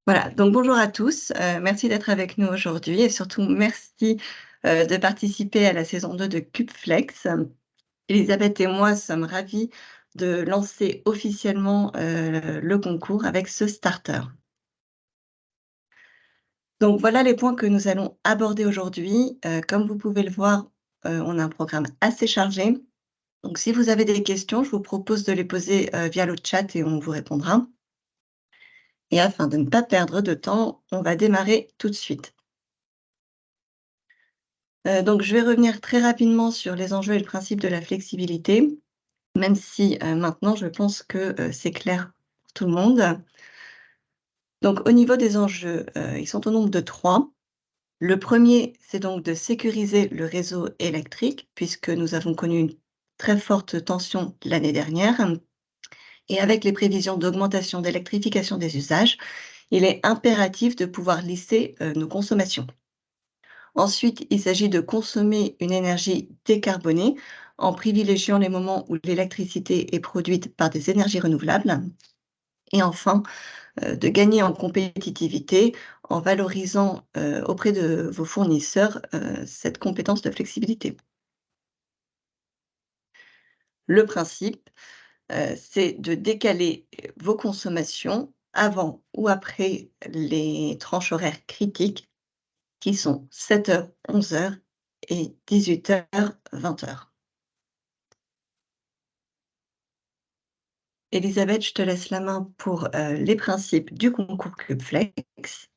Voilà, donc bonjour à tous, merci d'être avec nous aujourd'hui et surtout merci, de participer à la saison 2 de CubeFlex. Elisabeth et moi sommes ravis de lancer officiellement, le concours avec ce starter. Donc voilà les points que nous allons aborder aujourd'hui. Comme vous pouvez le voir, on a un programme assez chargé. Donc si vous avez des questions, je vous propose de les poser, via le chat et on vous répondra. Et afin de ne pas perdre de temps, on va démarrer tout de suite. Donc je vais revenir très rapidement sur les enjeux et le principe de la flexibilité, même si, maintenant je pense que, c'est clair pour tout le monde. Donc au niveau des enjeux, ils sont au nombre de 3. Le premier, c'est donc de sécuriser le réseau électrique puisque nous avons connu une très forte tension l'année dernière et avec les prévisions d'augmentation d'électrification des usages, il est impératif de pouvoir lisser, nos consommations. Ensuite, il s'agit de consommer une énergie décarbonée en privilégiant les moments où l'électricité est produite par des énergies renouvelables. Et enfin, de gagner en compétitivité en valorisant, auprès de vos fournisseurs, cette compétence de flexibilité. Le principe, c'est de décaler, vos consommations avant ou après les tranches horaires critiques qui sont 7 heures, 11 heures et 18 heures, 20 heures. Elisabeth, je te laisse la main pour, les principes du concours CubeFlex.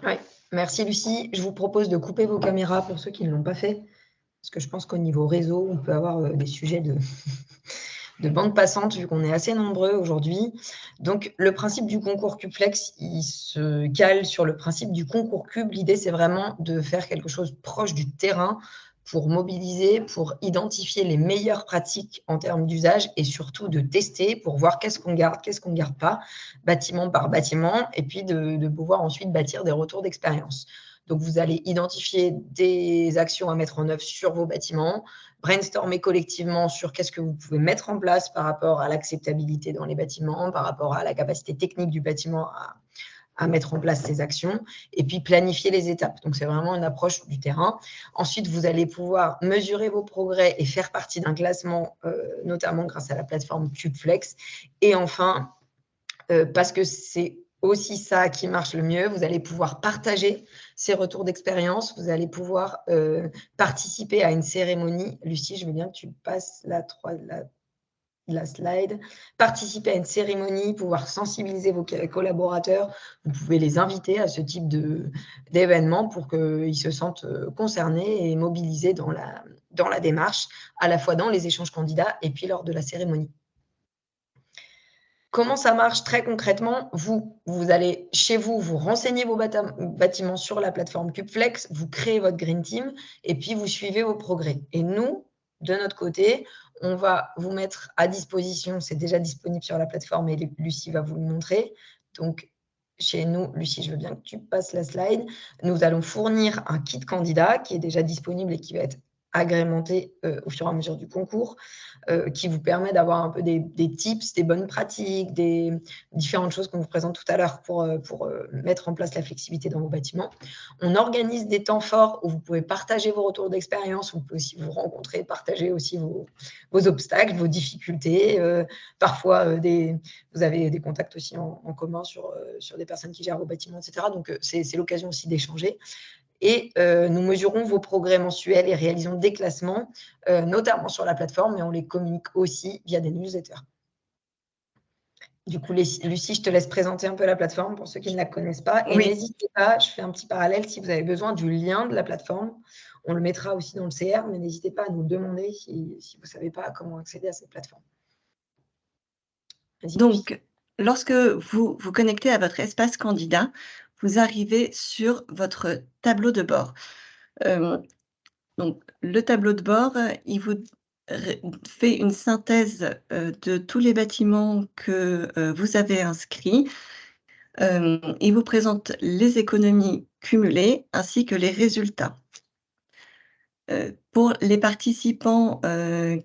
Ouais, merci Lucie. Je vous propose de couper vos caméras pour ceux qui ne l'ont pas fait, parce que je pense qu'au niveau réseau, on peut avoir des sujets de bande passante, vu qu'on est assez nombreux aujourd'hui. Donc, le principe du concours CubeFlex, il se cale sur le principe du concours Cube. L'idée, c'est vraiment de faire quelque chose proche du terrain pour mobiliser, pour identifier les meilleures pratiques en termes d'usage et surtout de tester pour voir qu'est-ce qu'on ne garde pas, bâtiment par bâtiment, et puis de pouvoir ensuite bâtir des retours d'expérience. Donc, vous allez identifier des actions à mettre en œuvre sur vos bâtiments, brainstormer collectivement sur qu'est-ce que vous pouvez mettre en place par rapport à l'acceptabilité dans les bâtiments, par rapport à la capacité technique du bâtiment à mettre en place ces actions, et puis planifier les étapes. Donc, c'est vraiment une approche du terrain. Ensuite, vous allez pouvoir mesurer vos progrès et faire partie d'un classement, notamment grâce à la plateforme CubeFlex. Et enfin, parce que c'est aussi ça qui marche le mieux, vous allez pouvoir partager ces retours d'expérience, vous allez pouvoir participer à une cérémonie. Lucie, je veux bien que tu passes la slide. Participer à une cérémonie, pouvoir sensibiliser vos collaborateurs. Vous pouvez les inviter à ce type d'événement pour qu'ils se sentent concernés et mobilisés dans la démarche, à la fois dans les échanges candidats et puis lors de la cérémonie. Comment ça marche très concrètement? Vous allez chez vous, vous renseignez vos bâtiments sur la plateforme CubeFlex, vous créez votre Green Team et puis vous suivez vos progrès. Et nous, de notre côté, on va vous mettre à disposition, c'est déjà disponible sur la plateforme et Lucie va vous le montrer. Donc, chez nous, Lucie, je veux bien que tu passes la slide. Nous allons fournir un kit candidat qui est déjà disponible et qui va être agrémenté au fur et à mesure du concours. Qui vous permet d'avoir un peu des tips, des bonnes pratiques, des différentes choses qu'on vous présente tout à l'heure pour mettre en place la flexibilité dans vos bâtiments. On organise des temps forts où vous pouvez partager vos retours d'expérience, vous pouvez aussi vous rencontrer, partager aussi vos obstacles, vos difficultés. Parfois, vous avez des contacts aussi en commun sur des personnes qui gèrent vos bâtiments, etc. Donc, c'est l'occasion aussi d'échanger. Et nous mesurons vos progrès mensuels et réalisons des classements, notamment sur la plateforme, mais on les communique aussi via des newsletters. Du coup, Lucie, je te laisse présenter un peu la plateforme pour ceux qui ne la connaissent pas. Et Oui. n'hésitez pas, je fais un petit parallèle, si vous avez besoin du lien de la plateforme, on le mettra aussi dans le CR, mais n'hésitez pas à nous demander si vous ne savez pas comment accéder à cette plateforme. Donc, lorsque vous vous connectez à votre espace candidat, vous arrivez sur votre tableau de bord. Donc le tableau de bord, il vous fait une synthèse, de tous les bâtiments que, vous avez inscrits. Il vous présente les économies cumulées ainsi que les résultats. Pour les participants,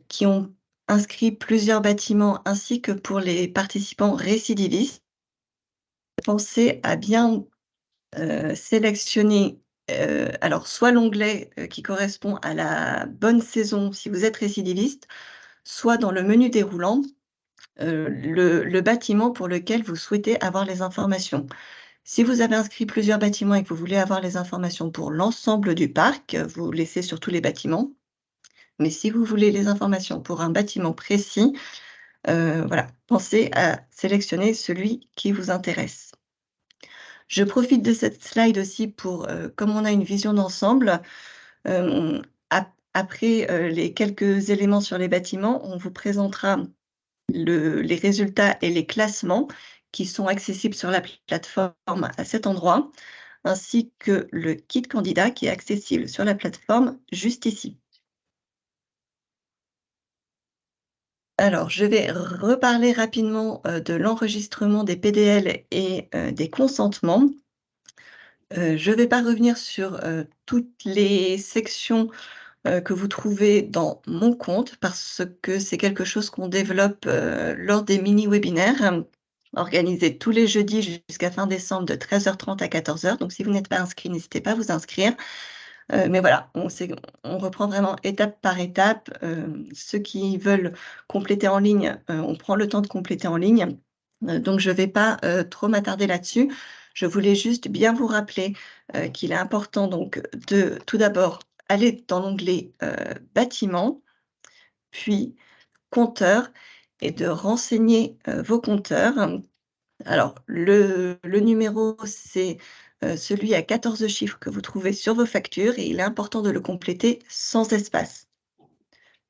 qui ont inscrit plusieurs bâtiments ainsi que pour les participants récidivistes, pensez à bien sélectionner, alors soit l'onglet, qui correspond à la bonne saison si vous êtes récidiviste, soit dans le menu déroulant, le bâtiment pour lequel vous souhaitez avoir les informations. Si vous avez inscrit plusieurs bâtiments et que vous voulez avoir les informations pour l'ensemble du parc, vous laissez sur tous les bâtiments. Mais si vous voulez les informations pour un bâtiment précis, voilà, pensez à sélectionner celui qui vous intéresse. Je profite de cette slide aussi pour, comme on a une vision d'ensemble, après, les quelques éléments sur les bâtiments, on vous présentera les résultats et les classements qui sont accessibles sur la plateforme à cet endroit, ainsi que le kit candidat qui est accessible sur la plateforme juste ici. Alors, je vais reparler rapidement, de l'enregistrement des PDL et des consentements. Je ne vais pas revenir sur, toutes les sections, que vous trouvez dans mon compte parce que c'est quelque chose qu'on développe, lors des mini-webinaires, organisés tous les jeudis jusqu'à fin décembre de 13h30 à 14h. Donc si vous n'êtes pas inscrit, n'hésitez pas à vous inscrire. Mais voilà, on reprend vraiment étape par étape. Ceux qui veulent compléter en ligne, on prend le temps de compléter en ligne. Donc je ne vais pas, trop m'attarder là-dessus. Je voulais juste bien vous rappeler, qu'il est important donc de tout d'abord aller dans l'onglet, bâtiment, puis compteur et de renseigner, vos compteurs. Alors le numéro, c'est, celui à 14 chiffres que vous trouvez sur vos factures et il est important de le compléter sans espace.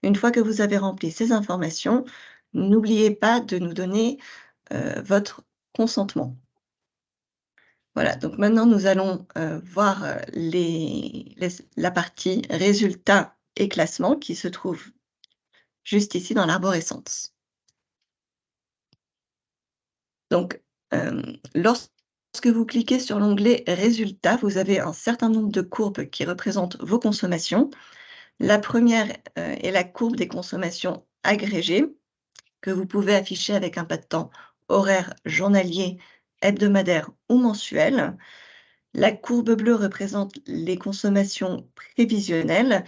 Une fois que vous avez rempli ces informations, n'oubliez pas de nous donner, votre consentement. Voilà, donc maintenant nous allons, voir, la partie résultats et classements qui se trouve juste ici dans l'arborescence. Donc, lorsque vous cliquez sur l'onglet résultats, vous avez un certain nombre de courbes qui représentent vos consommations. La première, est la courbe des consommations agrégées que vous pouvez afficher avec un pas de temps horaire, journalier, hebdomadaire ou mensuel. La courbe bleue représente les consommations prévisionnelles,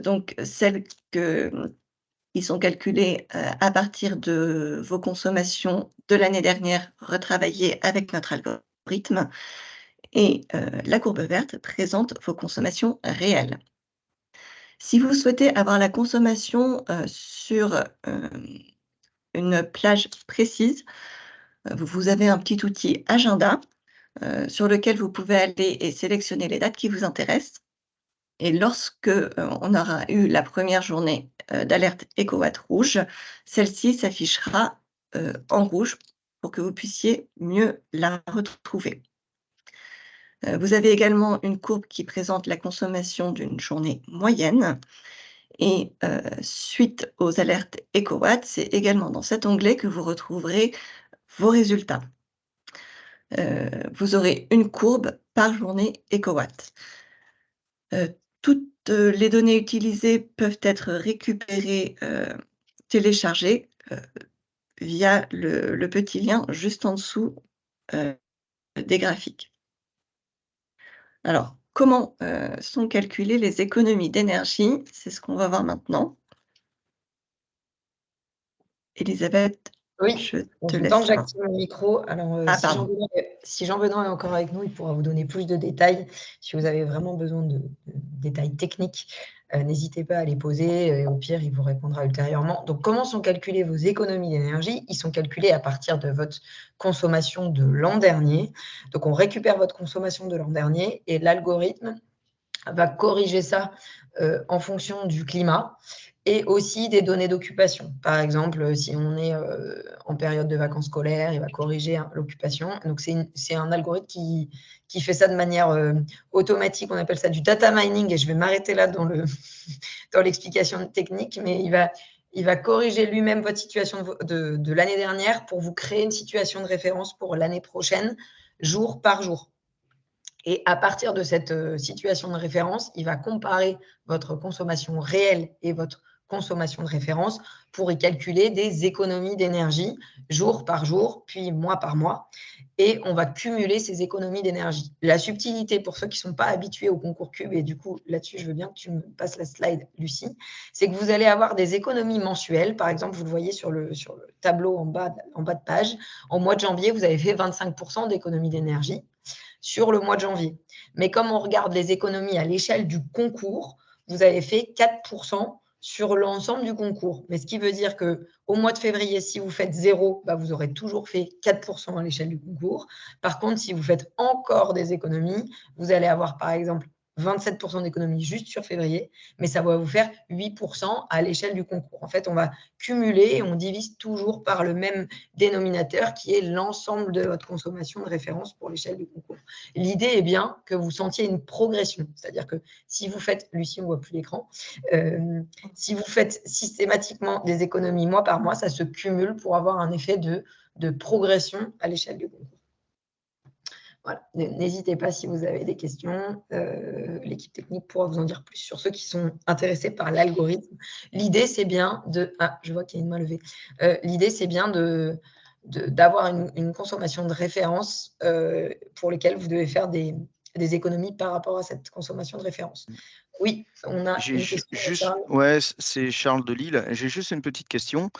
donc celles qui sont calculées, à partir de vos consommations de l'année dernière retravaillées avec notre algorithme et la courbe verte présente vos consommations réelles. Si vous souhaitez avoir la consommation, sur, une plage précise, vous avez un petit outil agenda, sur lequel vous pouvez aller et sélectionner les dates qui vous intéressent. Et lorsque, on aura eu la première journée, d'alerte EcoWatt rouge, celle-ci s'affichera, en rouge pour que vous puissiez mieux la retrouver. Vous avez également une courbe qui présente la consommation d'une journée moyenne et suite aux alertes EcoWatt, c'est également dans cet onglet que vous retrouverez vos résultats. Vous aurez une courbe par journée EcoWatt. Toutes, les données utilisées peuvent être récupérées, téléchargées, via le petit lien juste en dessous, des graphiques. Alors, comment, sont calculées les économies d'énergie? C'est ce qu'on va voir maintenant. Élisabeth, Oui, je donc te le temps que laisse la main. j'active mon micro. Alors, Ah pardon. Si Jean-Benoît est encore avec nous, il pourra vous donner plus de détails. Si vous avez vraiment besoin de détails techniques, n'hésitez pas à les poser et au pire, il vous répondra ultérieurement. Donc, comment sont calculées vos économies d'énergie? Ils sont calculés à partir de votre consommation de l'an dernier. Donc, on récupère votre consommation de l'an dernier et l'algorithme va corriger ça, en fonction du climat et aussi des données d'occupation. Par exemple, si on est, en période de vacances scolaires, il va corriger, hein, l'occupation. Donc c'est un algorithme qui fait ça de manière, automatique. On appelle ça du data mining et je vais m'arrêter là dans dans l'explication technique, mais il va corriger lui-même votre situation de l'année dernière pour vous créer une situation de référence pour l'année prochaine, jour par jour. Et à partir de cette situation de référence, il va comparer votre consommation réelle et votre consommation de référence pour y calculer des économies d'énergie jour par jour, puis mois par mois. Et on va cumuler ces économies d'énergie. La subtilité, pour ceux qui ne sont pas habitués au concours cube, et du coup, là-dessus, je veux bien que tu me passes la slide, Lucie, c'est que vous allez avoir des économies mensuelles. Par exemple, vous le voyez sur le tableau en bas de page. En mois de janvier, vous avez fait 25% d'économies d'énergie sur le mois de janvier. Mais comme on regarde les économies à l'échelle du concours, vous avez fait 4% sur l'ensemble du concours. Mais ce qui veut dire qu'au mois de février, si vous faites 0, vous aurez toujours fait 4% à l'échelle du concours. Par contre, si vous faites encore des économies, vous allez avoir par exemple 27% d'économies juste sur février, mais ça va vous faire 8% à l'échelle du concours. En fait, on va cumuler et on divise toujours par le même dénominateur qui est l'ensemble de votre consommation de référence pour l'échelle du concours. L'idée est bien que vous sentiez une progression, c'est-à-dire que si vous faites, Lucie, on ne voit plus l'écran, si vous faites systématiquement des économies mois par mois, ça se cumule pour avoir un effet de progression à l'échelle du concours. Voilà. N'hésitez pas si vous avez des questions. L'équipe technique pourra vous en dire plus sur ceux qui sont intéressés par l'algorithme. L'idée, c'est bien de... Ah, je vois qu'il y a une main levée. L'idée, c'est bien d'avoir une consommation de référence pour lesquelles vous devez faire des économies par rapport à cette consommation de référence. Oui, on a une question. Ouais, c'est Charles de Lille. J'ai juste une petite question.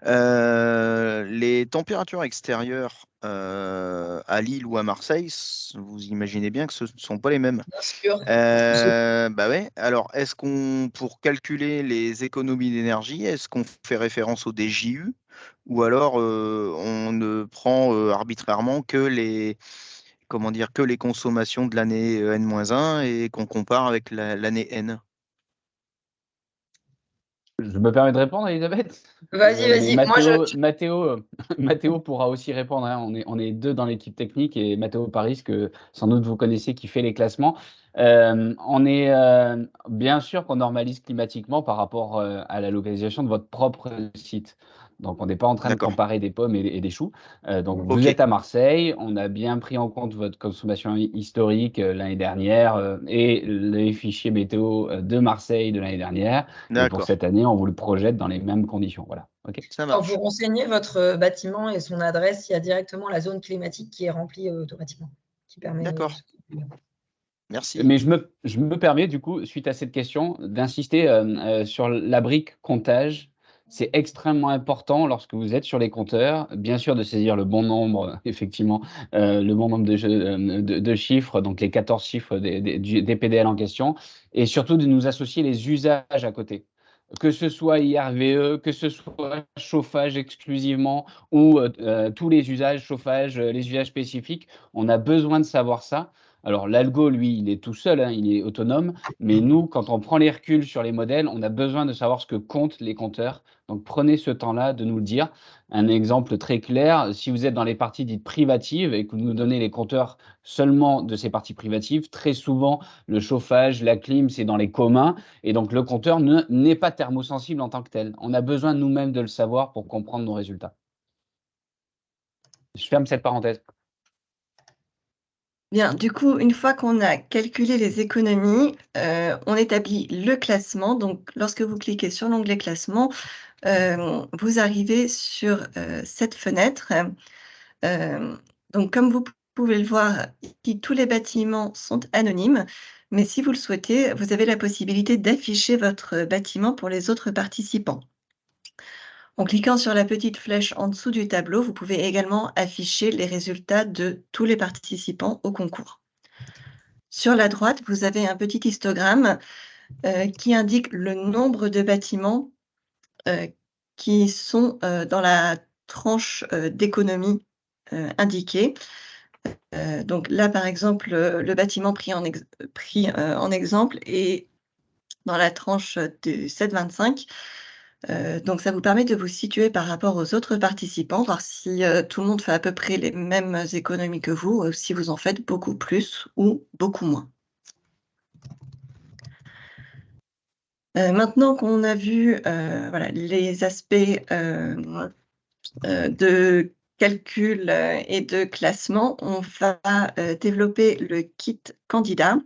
Les températures extérieures à Lille ou à Marseille, vous imaginez bien que ce ne sont pas les mêmes. Bien sûr. Bah ouais. Alors, est-ce qu'on, pour calculer les économies d'énergie, est-ce qu'on fait référence au DJU ou alors on ne prend arbitrairement que les, comment dire, que les consommations de l'année N-1 et qu'on compare avec l'année N? Je me permets de répondre, Elisabeth? Vas-y. Mathéo pourra aussi répondre, hein. On est deux dans l'équipe technique et Mathéo Paris, que sans doute vous connaissez, qui fait les classements. On est bien sûr qu'on normalise climatiquement par rapport à la localisation de votre propre site. Donc, on n'est pas en train de comparer des pommes et des choux. Donc, vous êtes à Marseille. On a bien pris en compte votre consommation historique l'année dernière et les fichiers météo de Marseille de l'année dernière. Et pour cette année, on vous le projette dans les mêmes conditions. Voilà. Okay. Quand vous renseignez votre bâtiment et son adresse, il y a directement la zone climatique qui est remplie automatiquement. Qui permet. D'accord. Merci. Mais je me permets, du coup, suite à cette question, d'insister sur la brique comptage. C'est extrêmement important lorsque vous êtes sur les compteurs, bien sûr, de saisir le bon nombre, effectivement, le bon nombre de chiffres, donc les 14 chiffres des PDL en question, et surtout de nous associer les usages à côté. Que ce soit IRVE, que ce soit chauffage exclusivement, ou tous les usages, chauffage, les usages spécifiques, on a besoin de savoir ça. Alors, l'algo, lui, il est tout seul, hein, il est autonome. Mais nous, quand on prend les reculs sur les modèles, on a besoin de savoir ce que comptent les compteurs. Donc, prenez ce temps-là de nous le dire. Un exemple très clair, si vous êtes dans les parties dites privatives et que vous nous donnez les compteurs seulement de ces parties privatives, très souvent, le chauffage, la clim, c'est dans les communs. Et donc, le compteur n'est pas thermosensible en tant que tel. On a besoin nous-mêmes de le savoir pour comprendre nos résultats. Je ferme cette parenthèse. Bien, du coup, une fois qu'on a calculé les économies, on établit le classement. Donc, lorsque vous cliquez sur l'onglet classement, vous arrivez sur cette fenêtre. Donc, comme vous pouvez le voir, ici, tous les bâtiments sont anonymes. Mais si vous le souhaitez, vous avez la possibilité d'afficher votre bâtiment pour les autres participants. En cliquant sur la petite flèche en dessous du tableau, vous pouvez également afficher les résultats de tous les participants au concours. Sur la droite, vous avez un petit histogramme qui indique le nombre de bâtiments qui sont dans la tranche d'économie indiquée. Donc là, par exemple, le bâtiment pris en exemple est dans la tranche de 7,25. Donc ça vous permet de vous situer par rapport aux autres participants, voir si tout le monde fait à peu près les mêmes économies que vous, ou si vous en faites beaucoup plus ou beaucoup moins. Maintenant qu'on a vu voilà, les aspects de calcul et de classement, on va développer le kit candidat.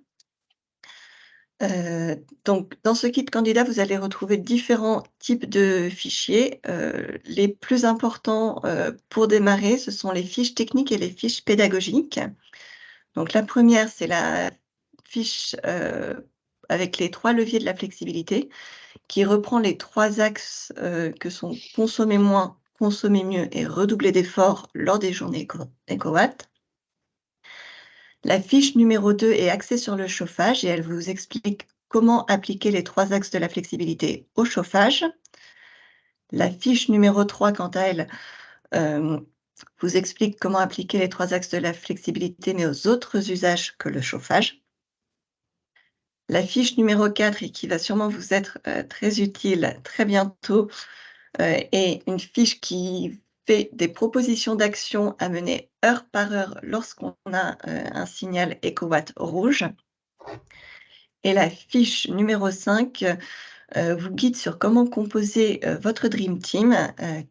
Donc dans ce kit candidat, vous allez retrouver différents types de fichiers. Les plus importants, pour démarrer, ce sont les fiches techniques et les fiches pédagogiques. Donc la première, c'est la fiche, avec les 3 leviers de la flexibilité, qui reprend les 3 axes, que sont consommer moins, consommer mieux et redoubler d'efforts lors des journées EcoWatt. La fiche numéro 2 est axée sur le chauffage et elle vous explique comment appliquer les 3 axes de la flexibilité au chauffage. La fiche numéro 3, quant à elle, vous explique comment appliquer les 3 axes de la flexibilité, mais aux autres usages que le chauffage. La fiche numéro 4, et qui va sûrement vous être très utile très bientôt, est une fiche qui fait des propositions d'action à mener heure par heure lorsqu'on a un signal EcoWatt rouge. Et la fiche numéro 5 vous guide sur comment composer votre Dream Team,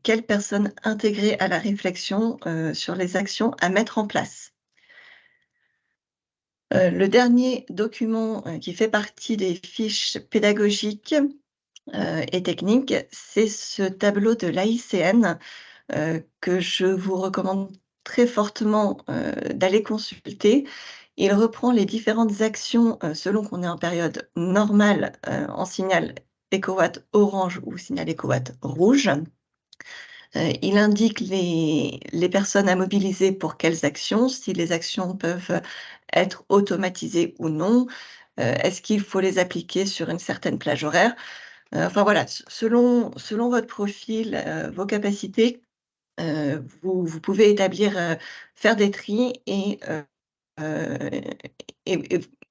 quelles personnes intégrer à la réflexion sur les actions à mettre en place. Le dernier document qui fait partie des fiches pédagogiques et techniques, c'est ce tableau de l'AICN que je vous recommande très fortement d'aller consulter. Il reprend les différentes actions selon qu'on est en période normale en signal EcoWatt orange ou signal EcoWatt rouge. Il indique les personnes à mobiliser pour quelles actions, si les actions peuvent être automatisées ou non, est-ce qu'il faut les appliquer sur une certaine plage horaire? Enfin voilà, selon votre profil, vos capacités, vous pouvez établir, faire des tris et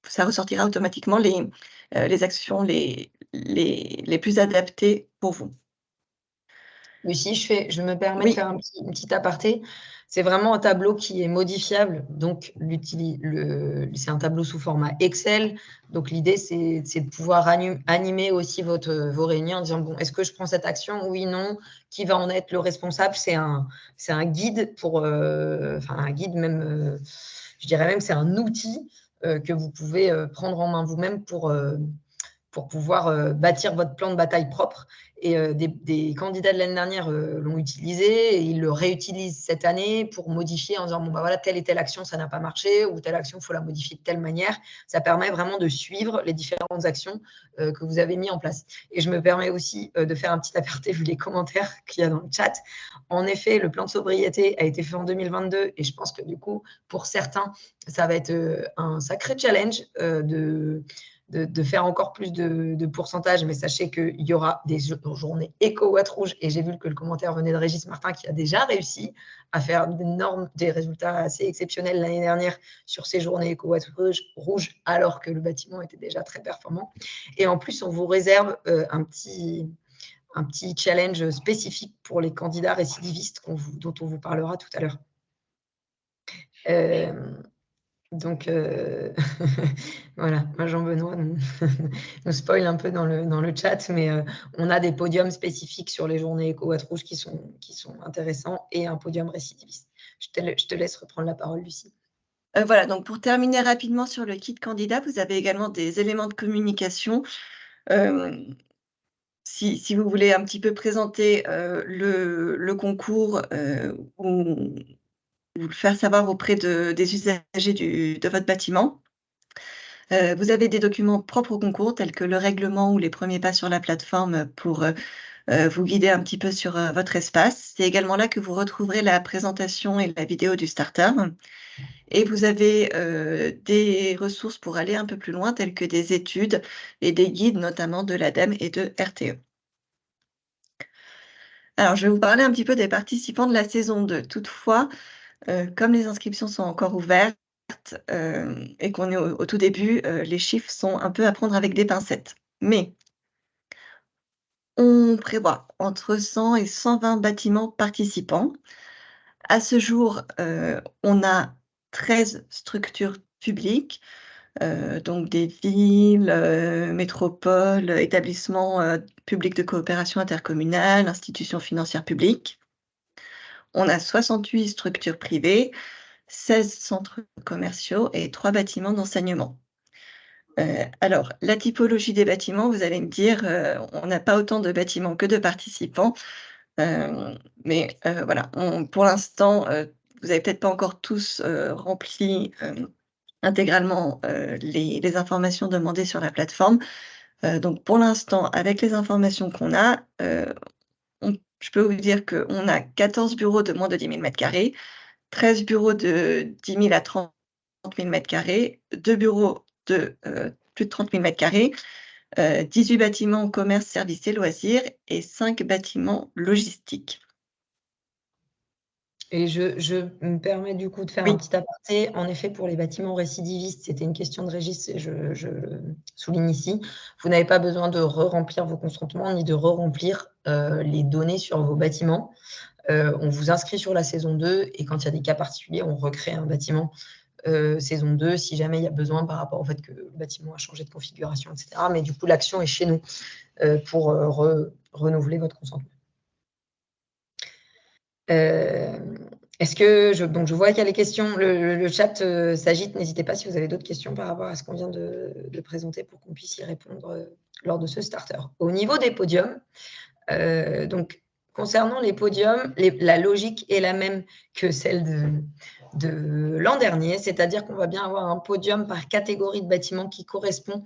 ça ressortira automatiquement les actions les plus adaptées pour vous. Lucie, je me permets de Oui. faire une petite aparté. C'est vraiment un tableau qui est modifiable. Donc, c'est un tableau sous format Excel. Donc, l'idée, c'est de pouvoir animer aussi vos réunions en disant, bon, est-ce que je prends cette action? Oui, non. Qui va en être le responsable? C'est un guide enfin, un guide même, je dirais même, c'est un outil que vous pouvez prendre en main vous-même pour pouvoir bâtir votre plan de bataille propre. Et des candidats de l'année dernière l'ont utilisé et ils le réutilisent cette année pour modifier en disant, bon, bah voilà, telle et telle action, ça n'a pas marché, ou telle action, il faut la modifier de telle manière. Ça permet vraiment de suivre les différentes actions que vous avez mis en place. Et je me permets aussi de faire un petit aparté vu les commentaires qu'il y a dans le chat. En effet, le plan de sobriété a été fait en 2022 et je pense que du coup, pour certains, ça va être un sacré challenge de faire encore plus de pourcentage, mais sachez qu'il y aura des journées EcoWatt rouge, et j'ai vu que le commentaire venait de Régis Martin qui a déjà réussi à faire des résultats assez exceptionnels l'année dernière sur ces journées EcoWatt rouge, alors que le bâtiment était déjà très performant. Et en plus, on vous réserve un petit challenge spécifique pour les candidats récidivistes dont on vous parlera tout à l'heure. Donc, voilà, moi, Jean-Benoît nous spoil un peu dans le chat, mais on a des podiums spécifiques sur les journées EcoWatt rouge qui sont intéressants et un podium récidiviste. Je te laisse reprendre la parole, Lucie. Voilà, donc pour terminer rapidement sur le kit candidat, vous avez également des éléments de communication. Si vous voulez un petit peu présenter le concours ou le faire savoir auprès des usagers de votre bâtiment. Vous avez des documents propres au concours, tels que le règlement ou les premiers pas sur la plateforme pour vous guider un petit peu sur votre espace. C'est également là que vous retrouverez la présentation et la vidéo du starter. Et vous avez des ressources pour aller un peu plus loin, telles que des études et des guides, notamment de l'ADEME et de RTE. Alors, je vais vous parler un petit peu des participants de la saison 2. Toutefois, comme les inscriptions sont encore ouvertes et qu'on est au tout début, les chiffres sont un peu à prendre avec des pincettes. Mais on prévoit entre 100 et 120 bâtiments participants. À ce jour, on a 13 structures publiques, donc des villes, métropoles, établissements publics de coopération intercommunale, institutions financières publiques. On a 68 structures privées, 16 centres commerciaux et 3 bâtiments d'enseignement. Alors, la typologie des bâtiments, vous allez me dire, on n'a pas autant de bâtiments que de participants. Mais voilà, pour l'instant, vous n'avez peut-être pas encore tous rempli intégralement les informations demandées sur la plateforme. Donc pour l'instant, avec les informations qu'on a, je peux vous dire qu'on a 14 bureaux de moins de 10 000 m², 13 bureaux de 10 000 à 30 000 m², 2 bureaux de plus de 30 000 m², 18 bâtiments commerce, services et loisirs et 5 bâtiments logistiques. Et je me permets du coup de faire un petit aparté. En effet, pour les bâtiments récidivistes, c'était une question de Régis, et je le souligne ici. Vous n'avez pas besoin de re-remplir vos consentements ni de re-remplir les données sur vos bâtiments. On vous inscrit sur la saison 2 et quand il y a des cas particuliers, on recrée un bâtiment saison 2 si jamais il y a besoin par rapport au fait que le bâtiment a changé de configuration, etc. Mais du coup, l'action est chez nous pour renouveler votre consentement. Est-ce que donc je vois qu'il y a les questions, le chat s'agite, n'hésitez pas si vous avez d'autres questions par rapport à ce qu'on vient de présenter pour qu'on puisse y répondre lors de ce starter. Au niveau des podiums, donc concernant les podiums, la logique est la même que celle de l'an dernier, c'est-à-dire qu'on va bien avoir un podium par catégorie de bâtiment qui correspond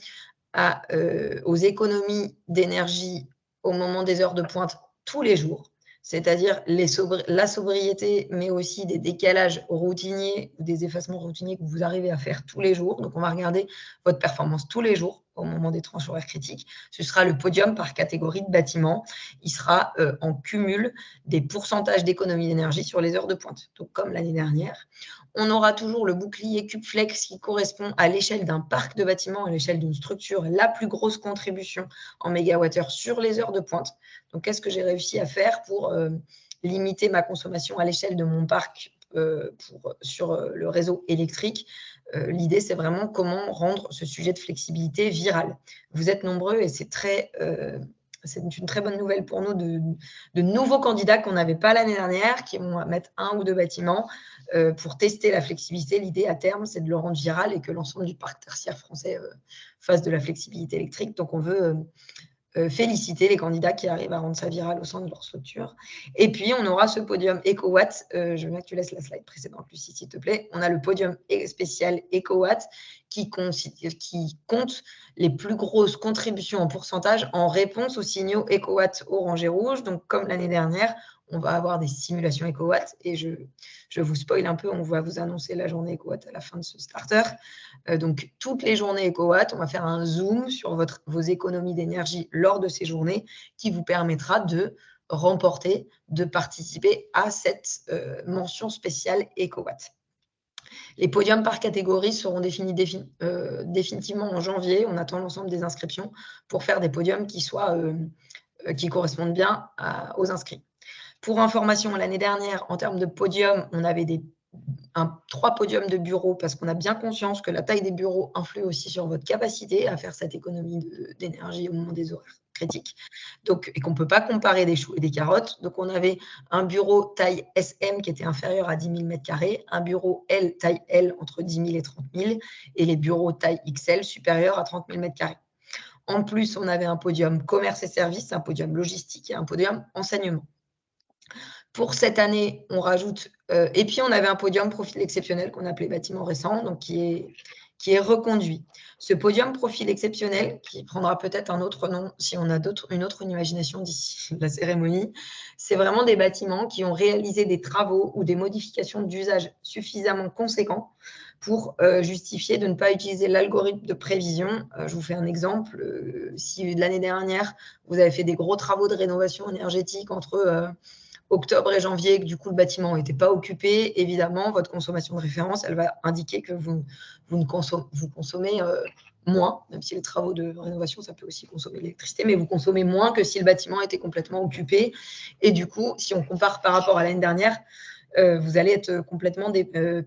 aux économies d'énergie au moment des heures de pointe tous les jours, c'est-à-dire la sobriété, mais aussi des décalages routiniers ou des effacements routiniers que vous arrivez à faire tous les jours. Donc, on va regarder votre performance tous les jours au moment des tranches horaires critiques. Ce sera le podium par catégorie de bâtiment. Il sera en cumul des pourcentages d'économie d'énergie sur les heures de pointe. Donc, comme l'année dernière, on aura toujours le bouclier CubeFlex qui correspond à l'échelle d'un parc de bâtiments, à l'échelle d'une structure, la plus grosse contribution en mégawattheure sur les heures de pointe. Donc, qu'est-ce que j'ai réussi à faire pour limiter ma consommation à l'échelle de mon parc sur le réseau électrique? L'idée, c'est vraiment comment rendre ce sujet de flexibilité viral. Vous êtes nombreux et c'est une très bonne nouvelle pour nous de nouveaux candidats qu'on n'avait pas l'année dernière, qui vont mettre 1 ou 2 bâtiments pour tester la flexibilité. L'idée à terme, c'est de le rendre viral et que l'ensemble du parc tertiaire français fasse de la flexibilité électrique. Donc, on veut féliciter les candidats qui arrivent à rendre ça viral au sein de leur structure. Et puis, on aura ce podium EcoWatt. Je veux bien que tu laisses la slide précédente, Lucie, s'il te plaît. On a le podium spécial EcoWatt qui compte les plus grosses contributions en pourcentage en réponse aux signaux EcoWatt orange et rouge. Donc, comme l'année dernière, on va avoir des simulations EcoWatt et je vous spoil un peu, on va vous annoncer la journée EcoWatt à la fin de ce starter. Donc, toutes les journées EcoWatt, on va faire un zoom sur vos économies d'énergie lors de ces journées qui vous permettra de remporter, de participer à cette mention spéciale EcoWatt. Les podiums par catégorie seront définis définitivement en janvier. On attend l'ensemble des inscriptions pour faire des podiums qui correspondent bien aux inscrits. Pour information, l'année dernière, en termes de podium, on avait 3 podiums de bureaux parce qu'on a bien conscience que la taille des bureaux influe aussi sur votre capacité à faire cette économie d'énergie au moment des horaires critiques. Donc, et qu'on ne peut pas comparer des choux et des carottes. Donc, on avait un bureau taille SM qui était inférieur à 10 000 m², un bureau L taille L entre 10 000 et 30 000 et les bureaux taille XL supérieurs à 30 000 m². En plus, on avait un podium commerce et services, un podium logistique et un podium enseignement. Pour cette année, on rajoute, et puis on avait un podium profil exceptionnel qu'on appelait bâtiment récent, donc qui est reconduit. Ce podium profil exceptionnel, qui prendra peut-être un autre nom si on a une autre imagination d'ici la cérémonie, c'est vraiment des bâtiments qui ont réalisé des travaux ou des modifications d'usage suffisamment conséquents pour justifier de ne pas utiliser l'algorithme de prévision. Je vous fais un exemple. Si l'année dernière, vous avez fait des gros travaux de rénovation énergétique entre octobre et janvier, que du coup le bâtiment n'était pas occupé, évidemment, votre consommation de référence, elle va indiquer que vous consommez moins, même si les travaux de rénovation, ça peut aussi consommer de l'électricité, mais vous consommez moins que si le bâtiment était complètement occupé. Et du coup, si on compare par rapport à l'année dernière, vous allez être complètement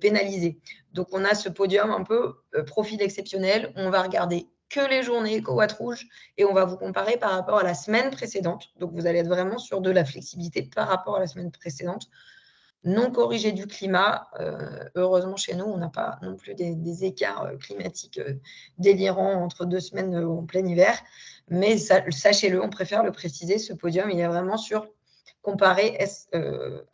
pénalisé. Donc, on a ce podium un peu profil exceptionnel. On va regarder que les journées EcoWatt rouge et on va vous comparer par rapport à la semaine précédente. Donc, vous allez être vraiment sur de la flexibilité par rapport à la semaine précédente. non corrigé du climat. Heureusement, chez nous, on n'a pas non plus des écarts climatiques délirants entre 2 semaines en plein hiver. Mais sachez-le, on préfère le préciser, ce podium, il est vraiment comparé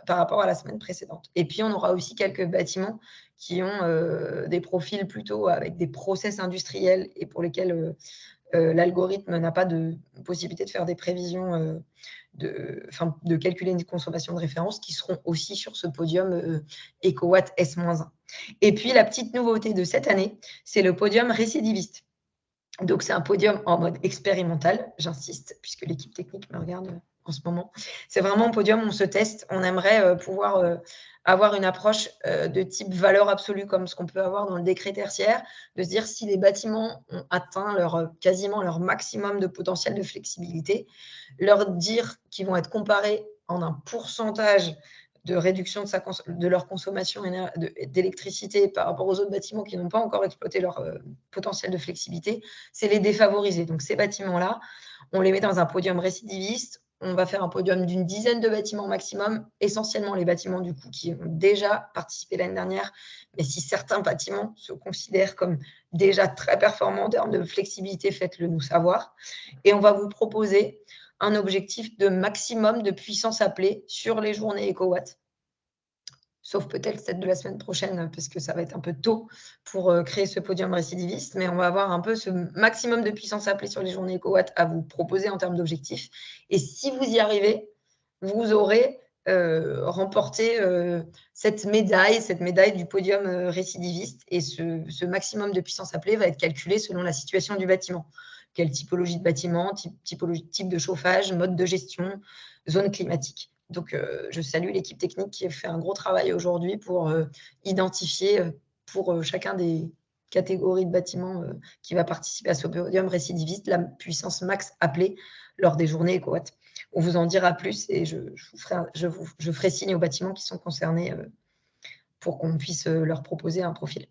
par rapport à la semaine précédente. Et puis, on aura aussi quelques bâtiments qui ont des profils plutôt avec des process industriels et pour lesquels l'algorithme n'a pas de possibilité de faire des prévisions, de calculer une consommation de référence, qui seront aussi sur ce podium EcoWatt S-1. Et puis, la petite nouveauté de cette année, c'est le podium récidiviste. Donc, c'est un podium en mode expérimental, j'insiste, puisque l'équipe technique me regarde en ce moment. C'est vraiment un podium où on se teste. On aimerait pouvoir avoir une approche de type valeur absolue, comme ce qu'on peut avoir dans le décret tertiaire, de se dire si les bâtiments ont atteint quasiment leur maximum de potentiel de flexibilité, leur dire qu'ils vont être comparés en un pourcentage de réduction de leur consommation d'électricité par rapport aux autres bâtiments qui n'ont pas encore exploité leur potentiel de flexibilité, c'est les défavoriser. Donc, ces bâtiments-là, on les met dans un podium récidiviste. On va faire un podium d'une dizaine de bâtiments maximum, essentiellement les bâtiments du coup qui ont déjà participé l'année dernière. Mais si certains bâtiments se considèrent comme déjà très performants en termes de flexibilité, faites-le nous savoir. Et on va vous proposer un objectif de maximum de puissance appelée sur les journées EcoWatt. Sauf peut-être celle de la semaine prochaine, parce que ça va être un peu tôt pour créer ce podium récidiviste, mais on va avoir un peu ce maximum de puissance appelée sur les journées EcoWatt à vous proposer en termes d'objectifs. Et si vous y arrivez, vous aurez remporté cette médaille du podium récidiviste. Et ce maximum de puissance appelée va être calculé selon la situation du bâtiment. Quelle typologie de bâtiment, type de chauffage, mode de gestion, zone climatique. Donc, je salue l'équipe technique qui a fait un gros travail aujourd'hui pour identifier pour chacun des catégories de bâtiments qui va participer à ce podium récidiviste la puissance max appelée lors des journées EcoWatt. On vous en dira plus et je ferai signe aux bâtiments qui sont concernés pour qu'on puisse leur proposer un profil.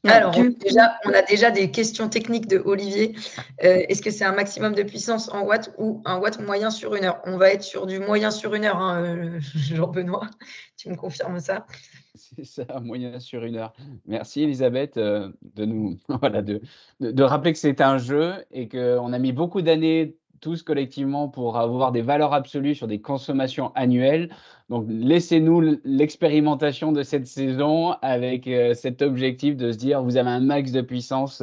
Alors, on a déjà des questions techniques de Olivier. Est-ce que c'est un maximum de puissance en watts ou un watt moyen sur 1 heure? On va être sur du moyen sur 1 heure, hein, Jean-Benoît. Tu me confirmes ça? C'est ça, un moyen sur 1 heure. Merci Elisabeth de nous voilà, de rappeler que c'est un jeu et qu'on a mis beaucoup d'années tous collectivement pour avoir des valeurs absolues sur des consommations annuelles. Donc laissez-nous l'expérimentation de cette saison avec cet objectif de se dire vous avez un max de puissance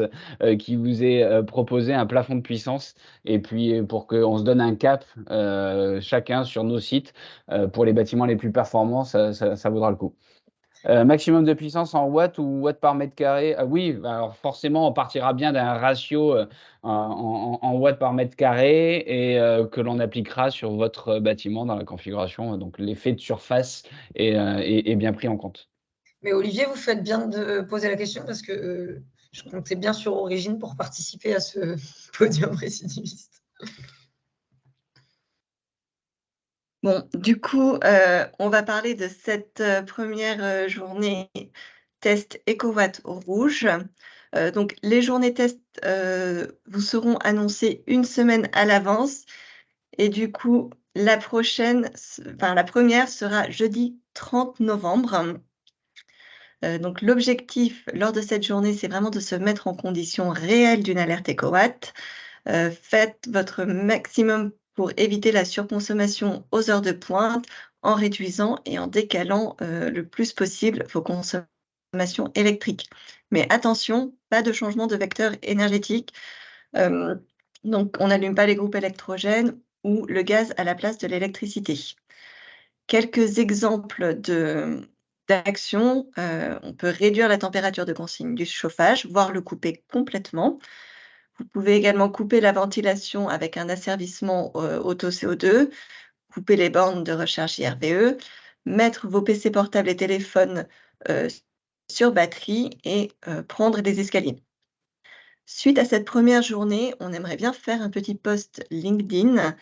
qui vous est proposé, un plafond de puissance, et puis pour qu'on se donne un cap chacun sur nos sites pour les bâtiments les plus performants, ça vaudra le coup. Maximum de puissance en watts ou watts par mètre carré? Oui, alors forcément, on partira bien d'un ratio en watts par mètre carré et que l'on appliquera sur votre bâtiment dans la configuration. Donc, l'effet de surface est bien pris en compte. Mais Olivier, vous faites bien de poser la question parce que je comptais bien sur Origine pour participer à ce podium récidiviste. Bon, du coup, on va parler de cette première journée test EcoWatt rouge. Donc, les journées test vous seront annoncées 1 semaine à l'avance. Et du coup, la première sera jeudi 30 novembre. Donc, l'objectif lors de cette journée, c'est vraiment de se mettre en condition réelle d'une alerte EcoWatt. Faites votre maximum pour éviter la surconsommation aux heures de pointe en réduisant et en décalant le plus possible vos consommations électriques. Mais attention, pas de changement de vecteur énergétique. Donc, on n'allume pas les groupes électrogènes ou le gaz à la place de l'électricité. Quelques exemples d'actions. On peut réduire la température de consigne du chauffage, voire le couper complètement. Vous pouvez également couper la ventilation avec un asservissement auto-CO2, couper les bornes de recharge IRVE, mettre vos PC portables et téléphones sur batterie et prendre des escaliers. Suite à cette première journée, on aimerait bien faire un petit post LinkedIn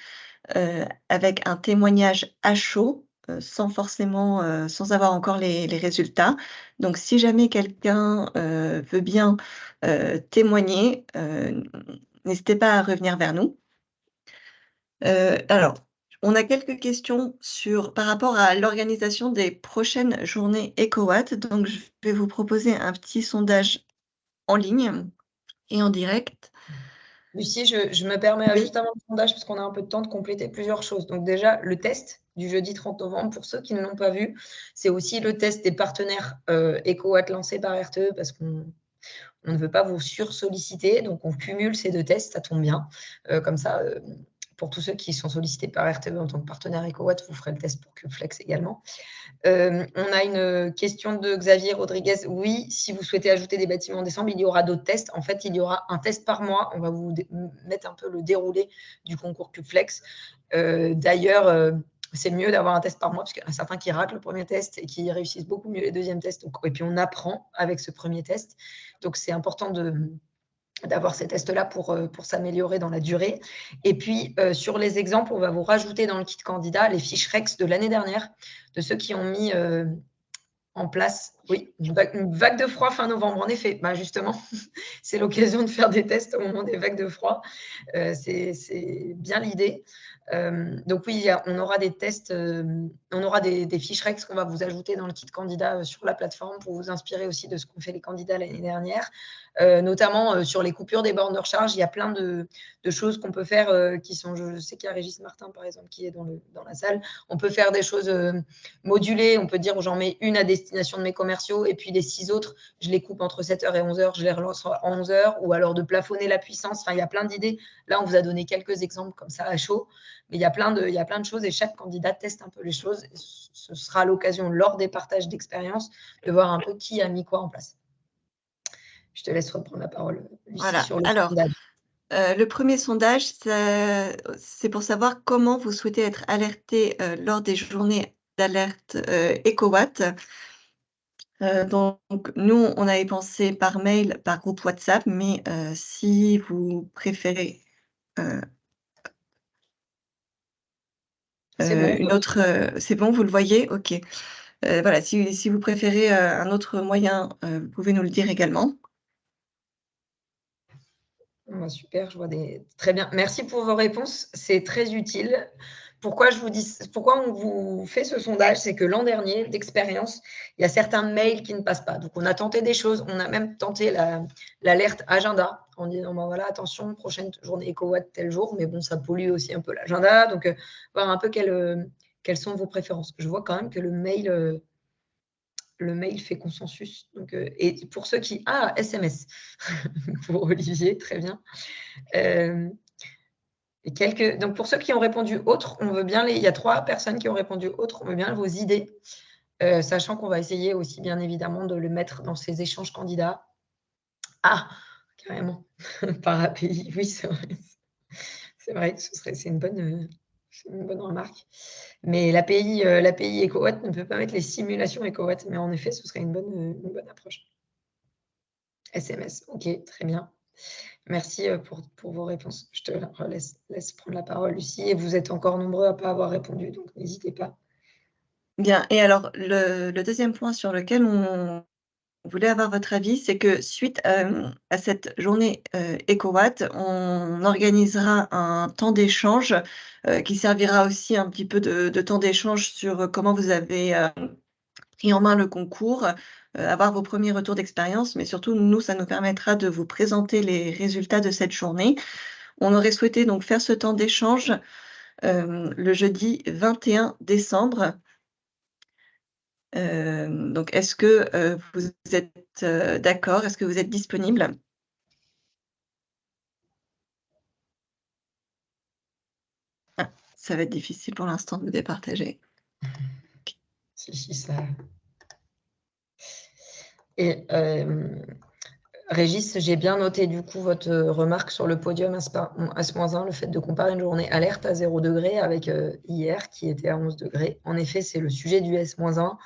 avec un témoignage à chaud, sans avoir encore les résultats. Donc, si jamais quelqu'un veut bien témoigner, n'hésitez pas à revenir vers nous. Alors, On a quelques questions par rapport à l'organisation des prochaines journées EcoWatt. Donc, je vais vous proposer un petit sondage en ligne et en direct. Lucie, je me permets Oui. juste avant le sondage, parce qu'on a un peu de temps, de compléter plusieurs choses. Donc déjà, le test du jeudi 30 novembre, pour ceux qui ne l'ont pas vu, c'est aussi le test des partenaires EcoWatt lancés par RTE, parce qu'on ne veut pas vous sursolliciter. Donc, on cumule ces 2 tests, ça tombe bien. Comme ça, pour tous ceux qui sont sollicités par RTE en tant que partenaire EcoWatt, vous ferez le test pour CubeFlex également. On a une question de Xavier Rodriguez. Oui, si vous souhaitez ajouter des bâtiments en décembre, il y aura d'autres tests. En fait, il y aura un test par mois. On va vous mettre un peu le déroulé du concours CubeFlex. D'ailleurs, c'est mieux d'avoir un test par mois, parce qu'il y en a certains qui ratent le premier test et qui réussissent beaucoup mieux les deuxièmes tests. Et puis, on apprend avec ce premier test. Donc, c'est important d'avoir ces tests-là pour s'améliorer dans la durée. Et puis, sur les exemples, on va vous rajouter dans le kit candidat les fiches REX de l'année dernière, de ceux qui ont mis en place une vague de froid fin novembre. En effet, justement, c'est l'occasion de faire des tests au moment des vagues de froid. C'est bien l'idée. Donc oui, on aura des tests, on aura des fiches REX qu'on va vous ajouter dans le kit candidat sur la plateforme pour vous inspirer aussi de ce qu'ont fait les candidats l'année dernière. Notamment sur les coupures des bornes de recharge, il y a plein de choses qu'on peut faire qui sont, je sais qu'il y a Régis Martin par exemple qui est dans la salle, on peut faire des choses modulées, on peut dire j'en mets une à destination de mes commerciaux et puis les 6 autres, je les coupe entre 7h et 11h, je les relance à 11h, ou alors de plafonner la puissance, enfin il y a plein d'idées. Là on vous a donné quelques exemples comme ça à chaud, mais il y a plein de choses et chaque candidat teste un peu les choses. Et ce sera l'occasion lors des partages d'expérience de voir un peu qui a mis quoi en place. Je te laisse reprendre la parole, Lucie, Voilà. sur le Alors, sondage. le premier sondage, c'est pour savoir comment vous souhaitez être alerté lors des journées d'alerte EcoWatt. Donc, nous, on avait pensé par mail, par groupe WhatsApp, mais si vous préférez C'est bon. une autre, c'est bon, vous le voyez? OK. Voilà, si vous préférez un autre moyen, vous pouvez nous le dire également. Super, je vois très bien. Merci pour vos réponses, c'est très utile. Pourquoi on vous fait ce sondage? C'est que l'an dernier, d'expérience, il y a certains mails qui ne passent pas. Donc, on a tenté des choses. On a même tenté l'alerte agenda en disant, voilà, attention, prochaine journée EcoWatt tel jour. Mais bon, ça pollue aussi un peu l'agenda. Donc, voir un peu quelles sont vos préférences. Je vois quand même que le mail fait consensus. Donc, et pour ceux qui... Ah, SMS pour Olivier, très bien. Donc, pour ceux qui ont répondu autre, on veut bien il y a 3 personnes qui ont répondu autre, on veut bien vos idées, sachant qu'on va essayer aussi, bien évidemment, de le mettre dans ces échanges candidats. Ah, carrément, par API, oui, c'est vrai. C'est vrai, c'est une bonne remarque. Mais l'API EcoWatt ne peut pas mettre les simulations EcoWatt, mais en effet, ce serait une bonne approche. SMS, ok, très bien. Merci pour vos réponses. Je te laisse prendre la parole, Lucie. Et vous êtes encore nombreux à ne pas avoir répondu, donc n'hésitez pas. Bien, et alors le deuxième point sur lequel on voulait avoir votre avis, c'est que suite à cette journée EcoWatt, on organisera un temps d'échange qui servira aussi un petit peu de temps d'échange sur comment vous avez pris en main le concours, avoir vos premiers retours d'expérience, mais surtout, nous, ça nous permettra de vous présenter les résultats de cette journée. On aurait souhaité donc faire ce temps d'échange le jeudi 21 décembre. Donc est-ce que vous êtes d'accord? Est-ce que vous êtes disponible? Ah, ça va être difficile pour l'instant de vous départager. Si, ça... Et Régis, j'ai bien noté du coup votre remarque sur le podium S-1, le fait de comparer une journée alerte à 0 degré avec hier qui était à 11 degrés. En effet, c'est le sujet du S-1.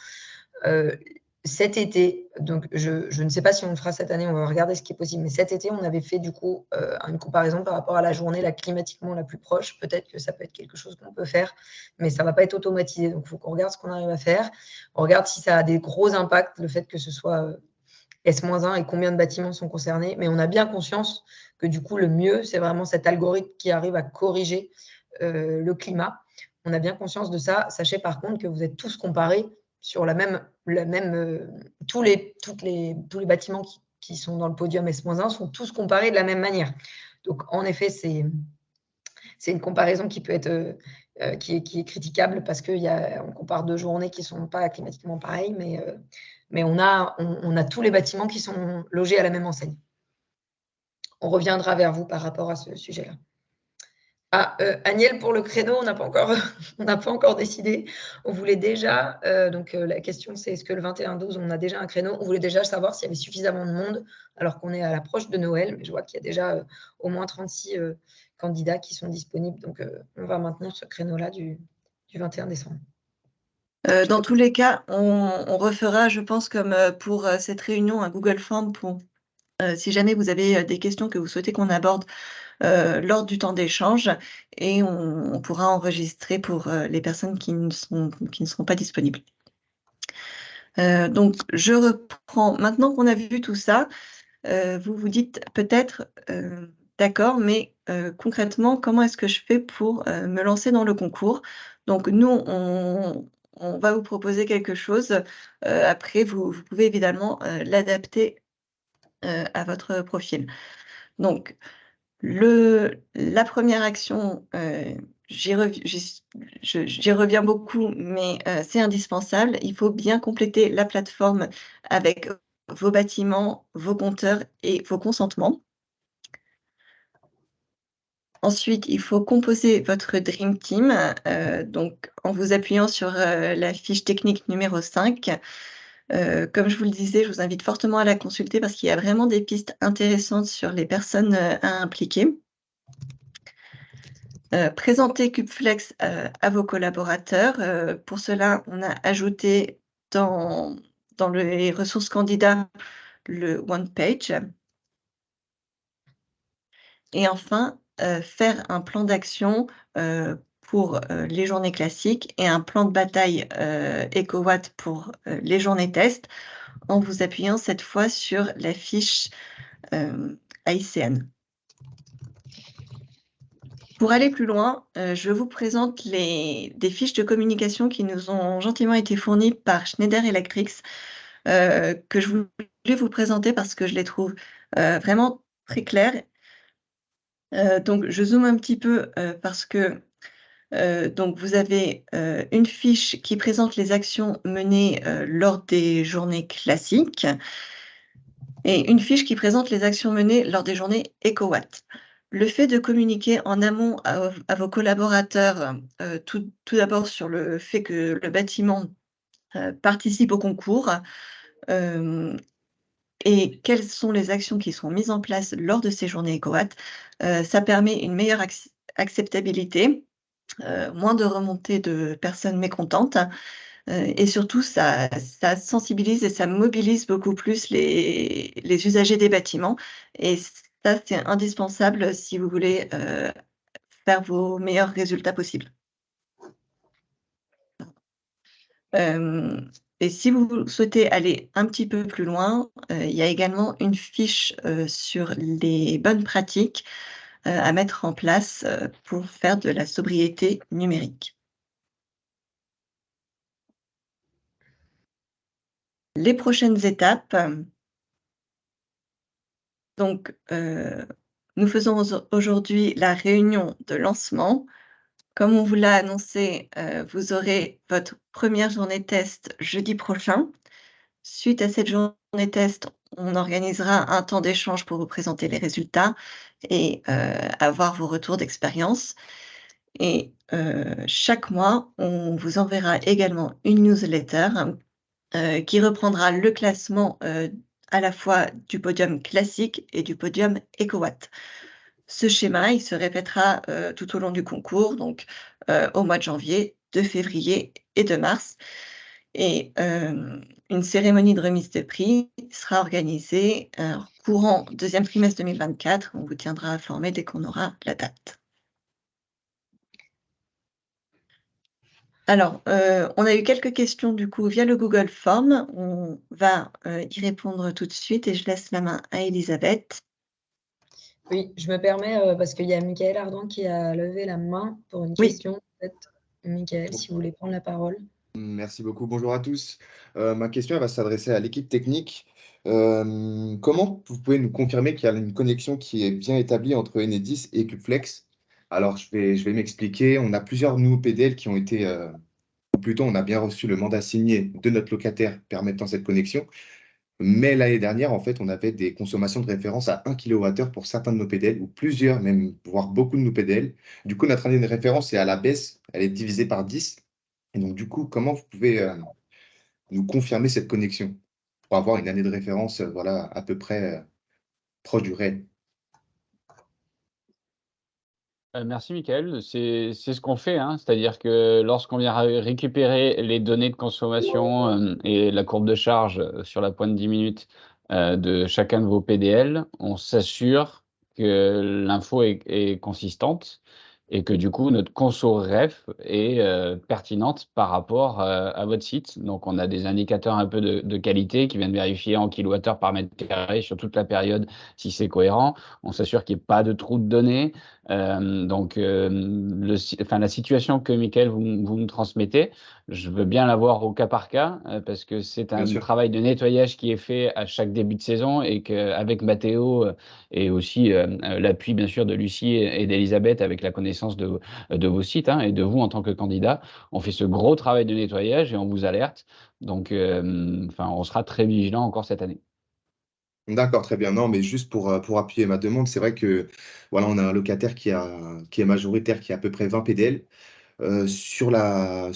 Cet été, donc je ne sais pas si on le fera cette année, on va regarder ce qui est possible, mais cet été, on avait fait du coup une comparaison par rapport à la journée climatiquement la plus proche. Peut-être que ça peut être quelque chose qu'on peut faire, mais ça ne va pas être automatisé. Donc, il faut qu'on regarde ce qu'on arrive à faire. On regarde si ça a des gros impacts, le fait que ce soit S-1 et combien de bâtiments sont concernés. Mais on a bien conscience que du coup, le mieux, c'est vraiment cet algorithme qui arrive à corriger le climat. On a bien conscience de ça. Sachez par contre que vous êtes tous comparés sur tous les bâtiments qui sont dans le podium S-1 sont tous comparés de la même manière. Donc, en effet, c'est une comparaison qui peut être qui est critiquable parce qu'on compare 2 journées qui ne sont pas climatiquement pareilles, mais on a tous les bâtiments qui sont logés à la même enseigne. On reviendra vers vous par rapport à ce sujet-là. Agnès, pour le créneau, on n'a pas encore décidé. On voulait déjà, la question c'est est-ce que le 21-12, on a déjà un créneau? On voulait déjà savoir s'il y avait suffisamment de monde, alors qu'on est à l'approche de Noël, mais je vois qu'il y a déjà au moins 36 candidats qui sont disponibles. Donc, on va maintenir ce créneau-là du 21 décembre. Dans tous les cas, on refera, je pense, comme pour cette réunion, un Google Form pour si jamais vous avez des questions que vous souhaitez qu'on aborde lors du temps d'échange, et on pourra enregistrer pour les personnes qui ne seront pas disponibles. Donc, je reprends. Maintenant qu'on a vu tout ça, vous vous dites peut-être, d'accord, mais concrètement, comment est-ce que je fais pour me lancer dans le concours? Donc nous, on va vous proposer quelque chose. Après, vous pouvez évidemment l'adapter à votre profil. Donc, la première action, j'y reviens beaucoup, mais c'est indispensable. Il faut bien compléter la plateforme avec vos bâtiments, vos compteurs et vos consentements. Ensuite, il faut composer votre Dream Team, donc en vous appuyant sur la fiche technique numéro 5. Comme je vous le disais, je vous invite fortement à la consulter parce qu'il y a vraiment des pistes intéressantes sur les personnes à impliquer. Présenter Cubeflex à vos collaborateurs. Pour cela, on a ajouté dans les ressources candidats le one page. Et enfin, faire un plan d'action pour les journées classiques et un plan de bataille EcoWatt pour les journées test, en vous appuyant cette fois sur la fiche AICN. Pour aller plus loin, je vous présente des fiches de communication qui nous ont gentiment été fournies par Schneider Electric, que je voulais vous présenter parce que je les trouve vraiment très claires. Donc je zoome un petit peu parce que donc vous avez une fiche qui présente les actions menées lors des journées classiques et une fiche qui présente les actions menées lors des journées EcoWatt. Le fait de communiquer en amont à vos collaborateurs, tout d'abord sur le fait que le bâtiment participe au concours, et quelles sont les actions qui sont mises en place lors de ces journées EcoWatt, ça permet une meilleure acceptabilité, moins de remontées de personnes mécontentes, et surtout ça sensibilise et ça mobilise beaucoup plus les usagers des bâtiments, et ça, c'est indispensable si vous voulez faire vos meilleurs résultats possibles. Et si vous souhaitez aller un petit peu plus loin, il y a également une fiche sur les bonnes pratiques à mettre en place pour faire de la sobriété numérique. Les prochaines étapes. Donc, nous faisons aujourd'hui la réunion de lancement. Comme on vous l'a annoncé, vous aurez votre première journée test jeudi prochain. Suite à cette journée test, on organisera un temps d'échange pour vous présenter les résultats et avoir vos retours d'expérience. Et chaque mois, on vous enverra également une newsletter qui reprendra le classement à la fois du podium classique et du podium EcoWatt. Ce schéma, il se répétera tout au long du concours, donc au mois de janvier, de février et de mars. Et une cérémonie de remise de prix sera organisée courant deuxième trimestre 2024. On vous tiendra informé dès qu'on aura la date. Alors, on a eu quelques questions du coup via le Google Form. On va y répondre tout de suite et je laisse la main à Elisabeth. Oui, je me permets, parce qu'il y a Michael Ardan qui a levé la main pour une question. Michael, si vous voulez prendre la parole. Merci beaucoup. Bonjour à tous. Ma question elle va s'adresser à l'équipe technique. Comment vous pouvez nous confirmer qu'il y a une connexion qui est bien établie entre Enedis et Cubeflex? Alors, je vais m'expliquer. On a plusieurs nouveaux PDL qui ont été, ou plutôt, on a bien reçu le mandat signé de notre locataire permettant cette connexion. Mais l'année dernière, en fait, on avait des consommations de référence à 1 kWh pour certains de nos PDL, ou plusieurs, même, voire beaucoup de nos PDL. Du coup, notre année de référence est à la baisse, elle est divisée par 10. Et donc, du coup, comment vous pouvez nous confirmer cette connexion pour avoir une année de référence voilà, à peu près proche du réel? Merci Mickaël. C'est ce qu'on fait, hein. C'est-à-dire que lorsqu'on vient récupérer les données de consommation et la courbe de charge sur la pointe 10 minutes de chacun de vos PDL, on s'assure que l'info est consistante et que du coup notre conso ref est pertinente par rapport à votre site. Donc on a des indicateurs un peu de qualité qui viennent vérifier en kilowattheure par mètre carré sur toute la période si c'est cohérent. On s'assure qu'il n'y ait pas de trou de données. La situation que Mickaël vous me transmettez, je veux bien la voir au cas par cas parce que c'est Bien un sûr. travail de nettoyage qui est fait à chaque début de saison et qu'avec Mathéo et aussi l'appui bien sûr de Lucie et d'Elisabeth avec la connaissance de vos sites et de vous en tant que candidat, on fait ce gros travail de nettoyage et on vous alerte. Donc, on sera très vigilant encore cette année. D'accord, très bien. Non, mais juste pour appuyer ma demande, c'est vrai que voilà, on a un locataire qui est majoritaire, qui a à peu près 20 PDL. Sur la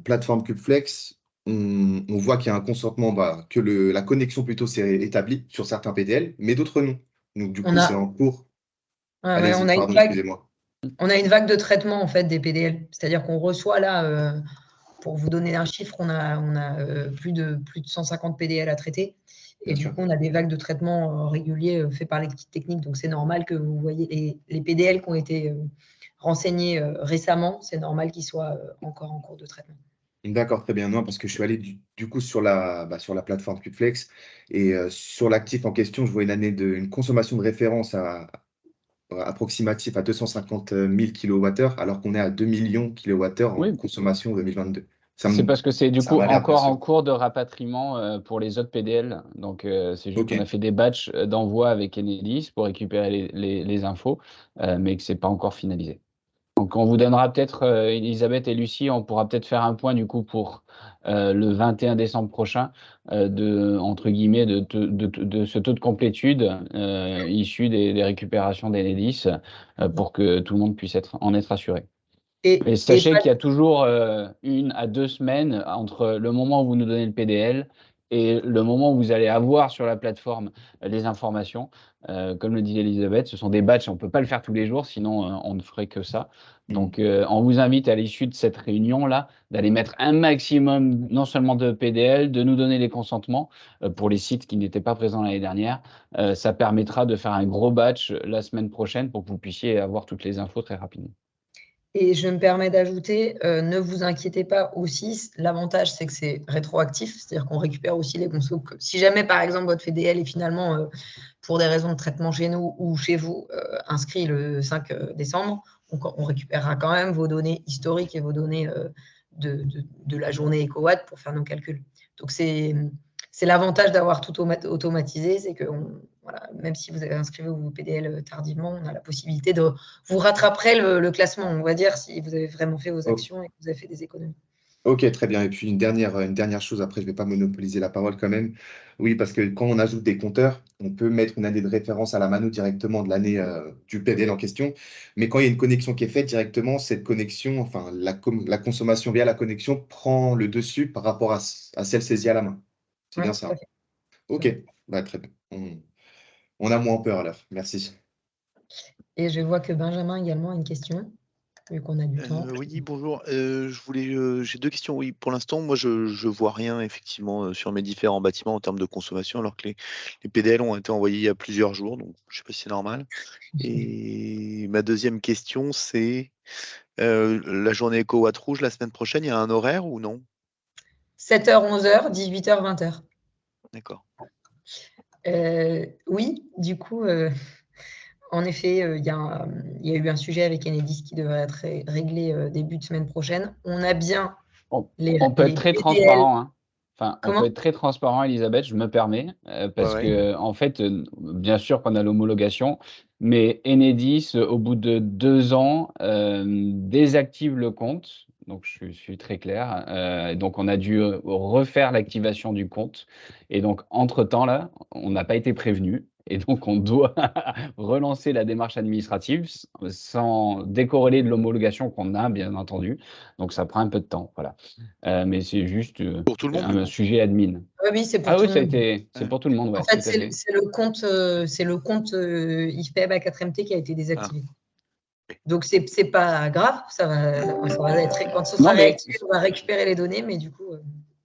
plateforme Cubeflex, on voit qu'il y a un consentement, que la connexion plutôt s'est établie sur certains PDL, mais d'autres non. Donc, du On coup, c'est a, en cours. ouais, Allez-y, on a une pardon, vague, excusez-moi. on a une vague de traitement en fait des PDL. C'est-à-dire qu'on reçoit là, pour vous donner un chiffre, on a plus de 150 PDL à traiter. Et Bien du sûr. coup, on a des vagues de traitement réguliers faits par l'équipe technique. Donc, c'est normal que vous voyez les PDL qui ont été renseignés récemment. C'est normal qu'ils soient encore en cours de traitement. D'accord, très bien. Non, parce que je suis allé du coup sur la plateforme Cubeflex et sur l'actif en question, je vois une consommation de référence approximative à 250 000 kWh, alors qu'on est à 2 millions kWh en Oui, consommation en 2022. c'est parce que c'est du Ça coup m'a l'air, bien encore en sûr. cours de rapatriement pour les autres PDL. Donc, c'est juste Ok, qu'on a fait des batchs d'envoi avec Enedis pour récupérer les infos, mais que c'est pas encore finalisé. Donc, on vous donnera peut-être, Elisabeth et Lucie, on pourra peut-être faire un point du coup pour le 21 décembre prochain, entre guillemets, de ce taux de complétude issu des récupérations d'Enedis pour que tout le monde puisse en être assuré. Et sachez qu'il y a toujours 1 à 2 semaines entre le moment où vous nous donnez le PDL et le moment où vous allez avoir sur la plateforme les informations. Comme le disait Elisabeth, ce sont des batchs, on ne peut pas le faire tous les jours, sinon on ne ferait que ça. Donc on vous invite à l'issue de cette réunion-là d'aller mettre un maximum non seulement de PDL, de nous donner les consentements pour les sites qui n'étaient pas présents l'année dernière. Ça permettra de faire un gros batch la semaine prochaine pour que vous puissiez avoir toutes les infos très rapidement. Et je me permets d'ajouter, ne vous inquiétez pas aussi, l'avantage c'est que c'est rétroactif, c'est-à-dire qu'on récupère aussi les consos. Si jamais par exemple votre FDL est finalement, pour des raisons de traitement chez nous ou chez vous, inscrit le 5 décembre, on récupérera quand même vos données historiques et vos données de la journée EcoWatt pour faire nos calculs. Donc c'est l'avantage d'avoir tout automatisé, c'est que voilà, même si vous avez inscrit vos PDL tardivement, on a la possibilité de vous rattraper le classement, on va dire, si vous avez vraiment fait vos actions et que vous avez fait des économies. Ok, très bien. Et puis une dernière chose, après je ne vais pas monopoliser la parole quand même. Oui, parce que quand on ajoute des compteurs, on peut mettre une année de référence à la mano directement de l'année du PDL en question. Mais quand il y a une connexion qui est faite directement, cette connexion, enfin la consommation via la connexion prend le dessus par rapport à celle saisie à la main. C'est Ouais, bien tout à ça. fait. Ok, très bien. On a moins peur alors. Merci. Et je vois que Benjamin également a une question, vu qu'on a du temps. Oui, bonjour. J'ai deux questions. Oui, pour l'instant, moi, je vois rien effectivement sur mes différents bâtiments en termes de consommation, alors que les PDL ont été envoyés il y a plusieurs jours, donc je sais pas si c'est normal. Et ma deuxième question, c'est la journée EcoWatt rouge la semaine prochaine, il y a un horaire ou non? 7h, 11h, 18h, 20h. D'accord. Oui, du coup, En effet, il y a eu un sujet avec Enedis qui devrait être réglé début de semaine prochaine. On a bien On les peut être très PDL. transparent, hein. Enfin, on Comment? peut être très transparent, Elisabeth, je me permets, parce Ouais. que en fait, bien sûr qu'on a l'homologation, mais Enedis, au bout de 2 ans, désactive le compte. Donc je suis très clair, donc on a dû, refaire l'activation du compte et donc entre temps là, on n'a pas été prévenus et donc on doit relancer la démarche administrative sans décorréler de l'homologation qu'on a, bien entendu. Donc ça prend un peu de temps, voilà. Mais c'est juste, Pour tout le monde, du un coup. sujet admin. Oui, c'est pour Ah tout oui, le c'est Ouais. pour tout le monde, En ouais, fait, tout à fait. c'est le compte IFPEB à 4MT qui a été désactivé. Donc, c'est pas grave, ça va être, quand ce sera Non, mais réactivé, on va récupérer les données, mais du coup,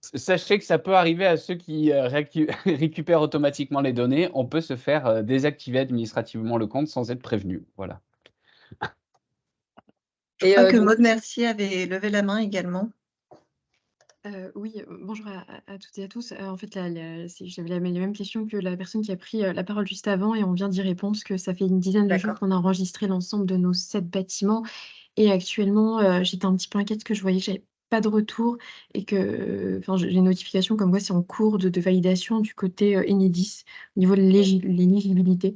sachez que ça peut arriver à ceux qui, récupèrent automatiquement les données. On peut se faire, désactiver administrativement le compte sans être prévenu. Voilà. Je Et crois que donc, Maud Mercier avait levé la main également. Oui, bonjour à toutes et à tous. En fait, j'avais les mêmes questions que la personne qui a pris la parole juste avant et on vient d'y répondre parce que ça fait une dizaine de jours D'accord. qu'on a enregistré l'ensemble de nos 7 bâtiments et actuellement, j'étais un petit peu inquiète que je voyais que j'avais pas de retour et que, enfin, j'ai une notification comme quoi c'est en cours de validation du côté, Enedis au niveau de l'éligibilité.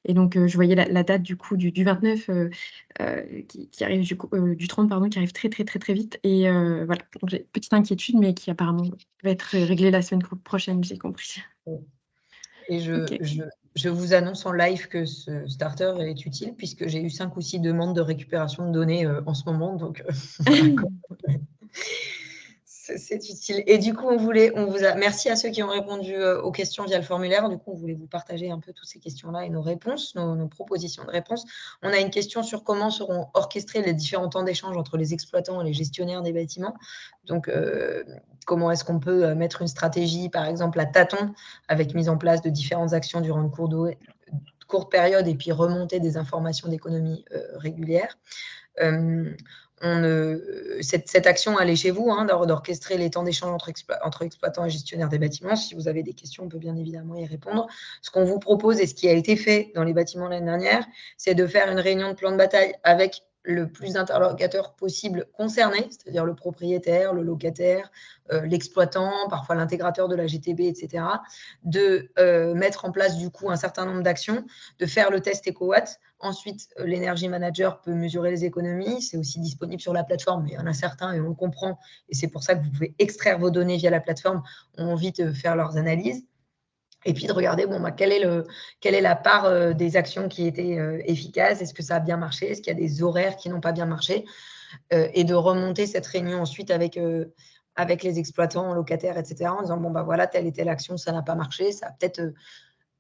Et donc, je voyais la date du coup du 29 qui arrive du 30 pardon, qui arrive très, très, très, très vite et voilà. Donc j'ai une petite inquiétude, mais qui apparemment va être réglée la semaine prochaine, j'ai compris. Et OK. je vous annonce en live que ce starter est utile puisque j'ai eu 5 ou 6 demandes de récupération de données, en ce moment, donc voilà. C'est utile. Et du coup, merci à ceux qui ont répondu aux questions via le formulaire. Du coup, on voulait vous partager un peu toutes ces questions-là et nos réponses, nos propositions de réponses. On a une question sur comment seront orchestrés les différents temps d'échange entre les exploitants et les gestionnaires des bâtiments. Donc, comment est-ce qu'on peut mettre une stratégie, par exemple, à tâtons, avec mise en place de différentes actions durant une courte période et puis remonter des informations d'économie régulières. Cette action, elle est chez vous, hein, d'orchestrer les temps d'échange entre exploitants et gestionnaires des bâtiments. Si vous avez des questions, on peut bien évidemment y répondre. Ce qu'on vous propose et ce qui a été fait dans les bâtiments l'année dernière, c'est de faire une réunion de plan de bataille avec le plus d'interlocuteurs possible concernés, c'est-à-dire le propriétaire, le locataire, l'exploitant, parfois l'intégrateur de la GTB, etc., de mettre en place du coup un certain nombre d'actions, de faire le test EcoWatt. Ensuite, l'Energy Manager peut mesurer les économies. C'est aussi disponible sur la plateforme, mais il y en a certains et on le comprend. Et c'est pour ça que vous pouvez extraire vos données via la plateforme. On envie de faire leurs analyses. Et puis de regarder quelle est la part des actions qui étaient efficaces. Est-ce que ça a bien marché? Est-ce qu'il y a des horaires qui n'ont pas bien marché? Et de remonter cette réunion ensuite avec les exploitants, locataires, etc. en disant, bon, bah voilà, telle et telle action, ça n'a pas marché. Ça a peut-être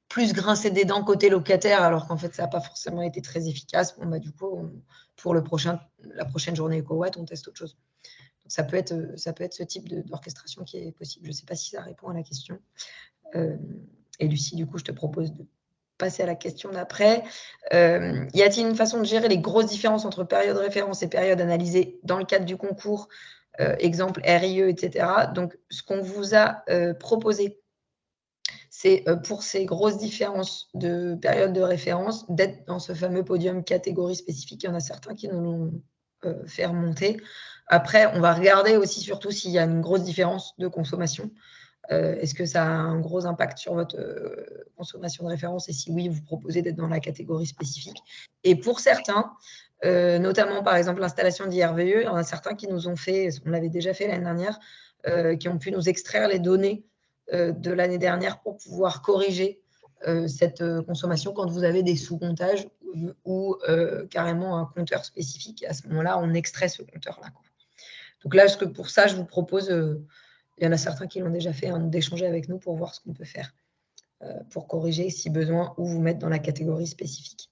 plus grincer des dents côté locataire, alors qu'en fait, ça n'a pas forcément été très efficace. Bon, bah, du coup, pour la prochaine journée EcoWatt, on teste autre chose. Donc, ça peut être ce type d'orchestration qui est possible. Je ne sais pas si ça répond à la question. Et Lucie, du coup, je te propose de passer à la question d'après. Y a-t-il une façon de gérer les grosses différences entre période référence et période analysée dans le cadre du concours, exemple RIE, etc. Donc, ce qu'on vous a proposé, c'est pour ces grosses différences de période de référence, d'être dans ce fameux podium catégorie spécifique. Il y en a certains qui nous l'ont fait remonter. Après, on va regarder aussi surtout s'il y a une grosse différence de consommation. Est-ce que ça a un gros impact sur votre consommation de référence? Et si oui, vous proposez d'être dans la catégorie spécifique. Et pour certains, notamment par exemple l'installation d'IRVE, il y en a certains qui nous ont fait, on l'avait déjà fait l'année dernière, qui ont pu nous extraire les données de l'année dernière pour pouvoir corriger cette consommation quand vous avez des sous-comptages ou carrément un compteur spécifique. Et à ce moment-là, on extrait ce compteur-là. Donc là, pour ça, je vous propose, il y en a certains qui l'ont déjà fait, hein, d'échanger avec nous pour voir ce qu'on peut faire pour corriger si besoin ou vous mettre dans la catégorie spécifique.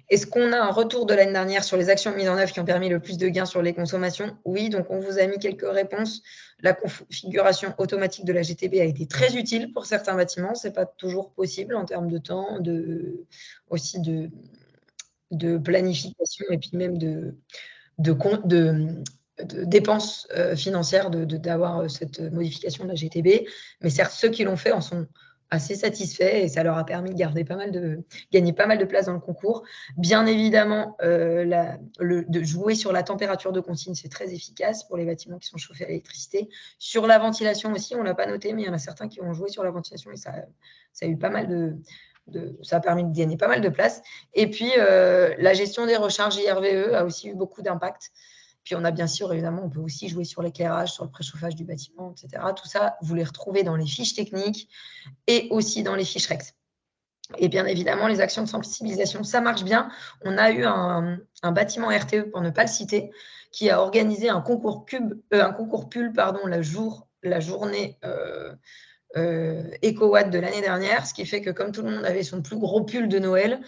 Est-ce qu'on a un retour de l'année dernière sur les actions mises en œuvre qui ont permis le plus de gains sur les consommations? Oui, donc on vous a mis quelques réponses. La configuration automatique de la GTB a été très utile pour certains bâtiments. Ce n'est pas toujours possible en termes de temps, aussi de planification et puis même de dépenses financières d'avoir cette modification de la GTB. Mais certes, ceux qui l'ont fait en sont assez satisfaits et ça leur a permis de gagner pas mal de place dans le concours. Bien évidemment, de jouer sur la température de consigne, c'est très efficace pour les bâtiments qui sont chauffés à l'électricité. Sur la ventilation aussi, on ne l'a pas noté, mais il y en a certains qui ont joué sur la ventilation et ça a eu pas mal ça a permis de gagner pas mal de place. Et puis, la gestion des recharges IRVE a aussi eu beaucoup d'impact. Puis on a bien sûr, évidemment, on peut aussi jouer sur l'éclairage, sur le préchauffage du bâtiment, etc. Tout ça, vous les retrouvez dans les fiches techniques et aussi dans les fiches REX. Et bien évidemment, les actions de sensibilisation, ça marche bien. On a eu un bâtiment RTE, pour ne pas le citer, qui a organisé un concours pull, la journée EcoWatt de l'année dernière, ce qui fait que comme tout le monde avait son plus gros pull de Noël,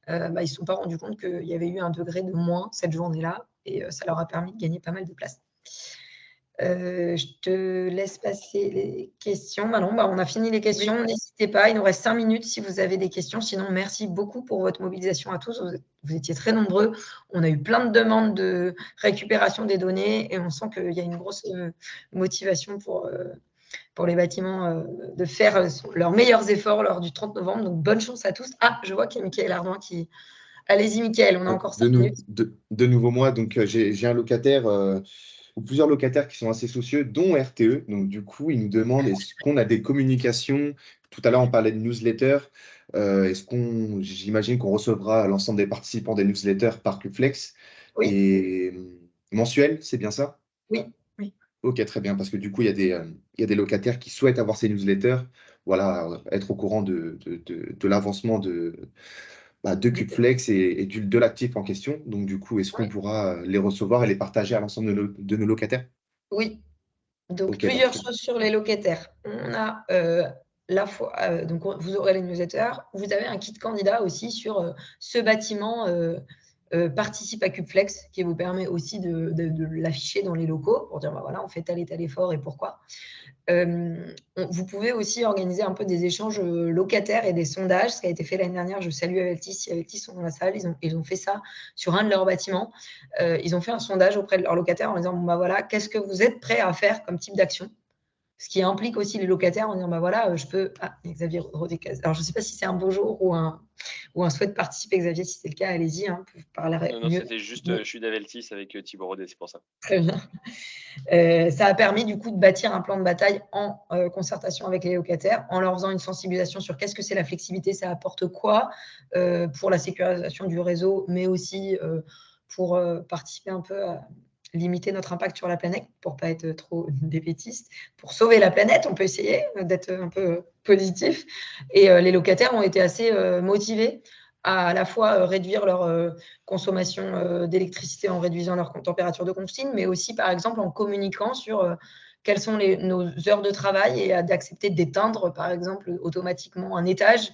ils ne se sont pas rendus compte qu'il y avait eu 1 degré de moins cette journée-là et ça leur a permis de gagner pas mal de place. Je te laisse passer les questions. Manon, on a fini les questions. Oui. N'hésitez pas, il nous reste 5 minutes si vous avez des questions. Sinon, merci beaucoup pour votre mobilisation à tous. Vous étiez très nombreux. On a eu plein de demandes de récupération des données et on sent qu'il y a une grosse motivation pour les bâtiments de faire leurs meilleurs efforts lors du 30 novembre. Donc, bonne chance à tous. Ah, je vois qu'il y a Mickaël Ardouin qui... Allez-y, Mickaël, on a encore 5 minutes. De nouveau, moi, donc j'ai un locataire ou plusieurs locataires qui sont assez soucieux, dont RTE. Donc, du coup, ils nous demandent est-ce qu'on a des communications. Tout à l'heure, on parlait de newsletter. J'imagine qu'on recevra l'ensemble des participants des newsletters par Cubeflex. Oui. Et mensuel, c'est bien ça? Oui. Ok, très bien, parce que du coup, il y a des locataires qui souhaitent avoir ces newsletters, voilà, être au courant de l'avancement de Cubeflex et de l'actif en question. Donc, du coup, est-ce qu'on pourra les recevoir et les partager à l'ensemble de nos locataires? Oui. Donc, Okay, plusieurs choses sur les locataires. On a donc vous aurez les newsletters. Vous avez un kit candidat aussi sur ce bâtiment participe à Cubeflex qui vous permet aussi de l'afficher dans les locaux pour dire voilà, on fait tel et tel effort et pourquoi. Vous pouvez aussi organiser un peu des échanges locataires et des sondages, ce qui a été fait l'année dernière. Je salue Aveltis, si Aveltis sont dans la salle, ils ont fait ça sur un de leurs bâtiments. Ils ont fait un sondage auprès de leurs locataires en disant voilà, qu'est-ce que vous êtes prêts à faire comme type d'action? Ce qui implique aussi les locataires en disant voilà, je peux. Ah, Xavier Rodécaz. Alors, je ne sais pas si c'est un beau jour ou un souhait de participer, Xavier. Si c'est le cas, allez-y. Vous parlerez non, mieux. c'était juste, je suis d'Aveltis avec Thibaut Rodet, c'est pour ça. Très bien. Ça a permis du coup de bâtir un plan de bataille en concertation avec les locataires, en leur faisant une sensibilisation sur qu'est-ce que c'est la flexibilité, ça apporte quoi pour la sécurisation du réseau, mais aussi pour participer un peu à limiter notre impact sur la planète, pour ne pas être trop défaitiste. Pour sauver la planète, on peut essayer d'être un peu positif. Et les locataires ont été assez motivés à la fois réduire leur consommation d'électricité en réduisant leur température de consigne, mais aussi, par exemple, en communiquant sur quelles sont nos heures de travail et d'accepter d'éteindre, par exemple, automatiquement un étage.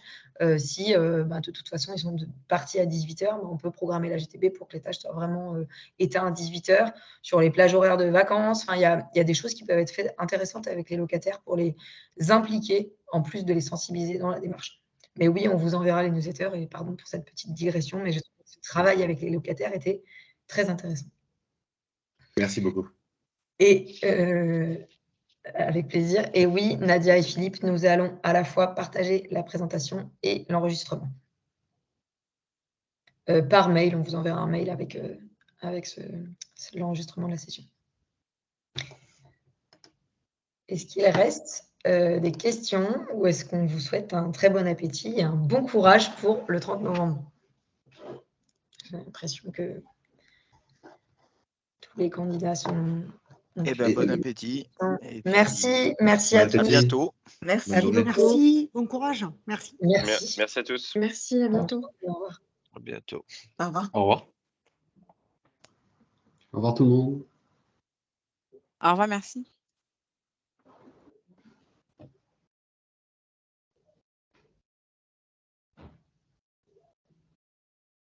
Si, de toute façon, ils sont partis à 18h, on peut programmer la GTB pour que l'étage soit vraiment éteint à 18h. Sur les plages horaires de vacances, il y a des choses qui peuvent être faites intéressantes avec les locataires pour les impliquer, en plus de les sensibiliser dans la démarche. Mais oui, on vous enverra les newsletters et pardon pour cette petite digression, mais je trouve que ce travail avec les locataires était très intéressant. Merci beaucoup. Et avec plaisir. Et oui, Nadia et Philippe, nous allons à la fois partager la présentation et l'enregistrement. Par mail, on vous enverra un mail avec l'enregistrement de la session. Est-ce qu'il reste des questions ou est-ce qu'on vous souhaite un très bon appétit et un bon courage pour le 30 novembre? J'ai l'impression que tous les candidats sont... Eh bien, bon appétit. Merci à tous. À bientôt. Merci. Bon courage. Merci. Merci à tous. Merci, à bientôt. Au revoir. À bientôt. Au revoir. Au revoir. Au revoir tout le monde. Au revoir, merci.